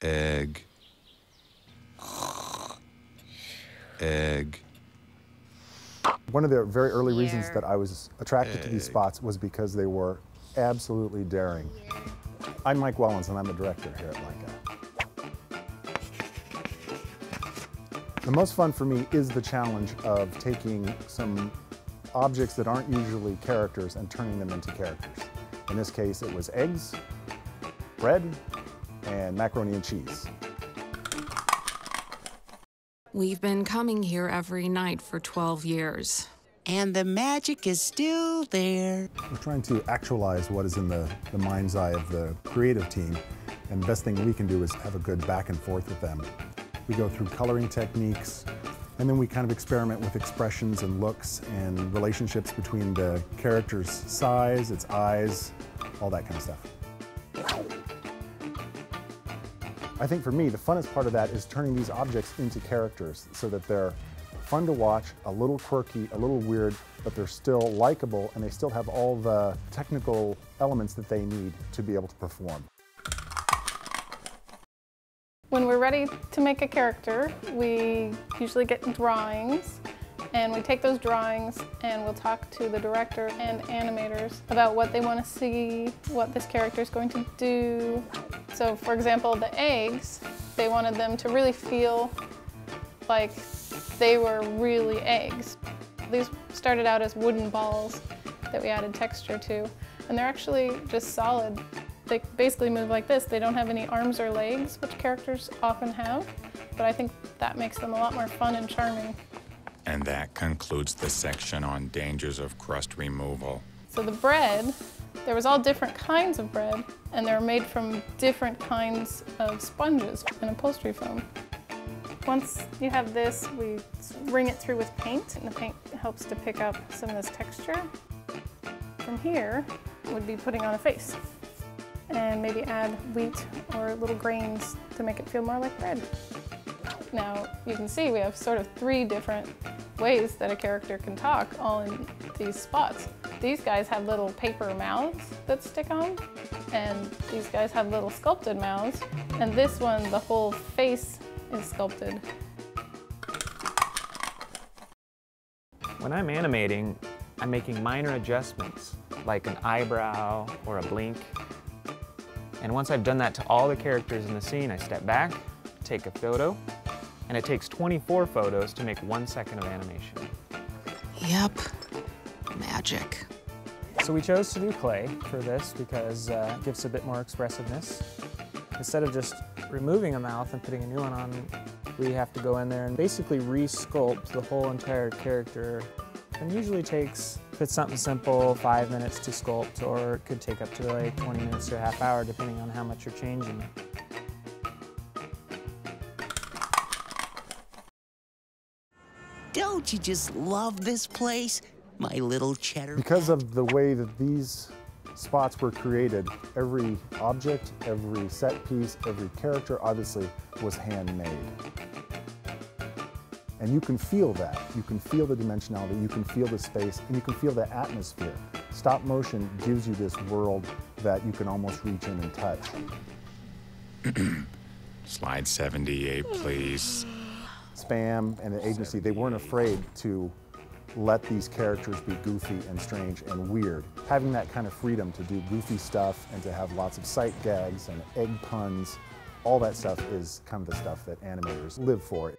egg, egg. One of the very early reasons that I was attracted to these Egg. spots was because they were absolutely daring. I'm Mike Wellens, and I'm the director here at Leica. The most fun for me is the challenge of taking some objects that aren't usually characters and turning them into characters. In this case, it was eggs, bread, and macaroni and cheese. We've been coming here every night for 12 years. And the magic is still there. We're trying to actualize what is in the mind's eye of the creative team, and the best thing we can do is have a good back and forth with them. We go through coloring techniques, and then we kind of experiment with expressions and looks and relationships between the character's size, its eyes, all that kind of stuff. I think for me, the funnest part of that is turning these objects into characters so that they're fun to watch, a little quirky, a little weird, but they're still likable and they still have all the technical elements that they need to be able to perform. When we're ready to make a character, we usually get drawings, and we take those drawings and we'll talk to the director and animators about what they want to see, what this character is going to do. So for example, the eggs, they wanted them to really feel like they were really eggs. These started out as wooden balls that we added texture to, and they're actually just solid. They basically move like this. They don't have any arms or legs, which characters often have, but I think that makes them a lot more fun and charming. And that concludes the section on dangers of crust removal. So the bread, there was all different kinds of bread, and they're made from different kinds of sponges and upholstery foam. Once you have this, we ring it through with paint, and the paint helps to pick up some of this texture. From here, would be putting on a face, and maybe add wheat or little grains to make it feel more like bread. Now, you can see we have sort of 3 different ways that a character can talk, all in these spots. These guys have little paper mouths that stick on, and these guys have little sculpted mouths, and this one, the whole face is sculpted. When I'm animating, I'm making minor adjustments, like an eyebrow or a blink. And once I've done that to all the characters in the scene, I step back, take a photo, and it takes 24 photos to make 1 second of animation. Yep, magic. So we chose to do clay for this because it gives a bit more expressiveness. Instead of just removing a mouth and putting a new one on, we have to go in there and basically re-sculpt the whole entire character. And usually takes, if it's something simple, 5 minutes to sculpt, or it could take up to like 20 minutes to a half hour, depending on how much you're changing. Don't you just love this place? My little cheddar. Because of the way that these spots were created, every object, every set piece, every character obviously was handmade. And you can feel that. You can feel the dimensionality, you can feel the space, and you can feel the atmosphere. Stop motion gives you this world that you can almost reach in and touch. Slide 78, please. Spam and the agency, they weren't afraid to let these characters be goofy and strange and weird. Having that kind of freedom to do goofy stuff and to have lots of sight gags and egg puns, all that stuff is kind of the stuff that animators live for.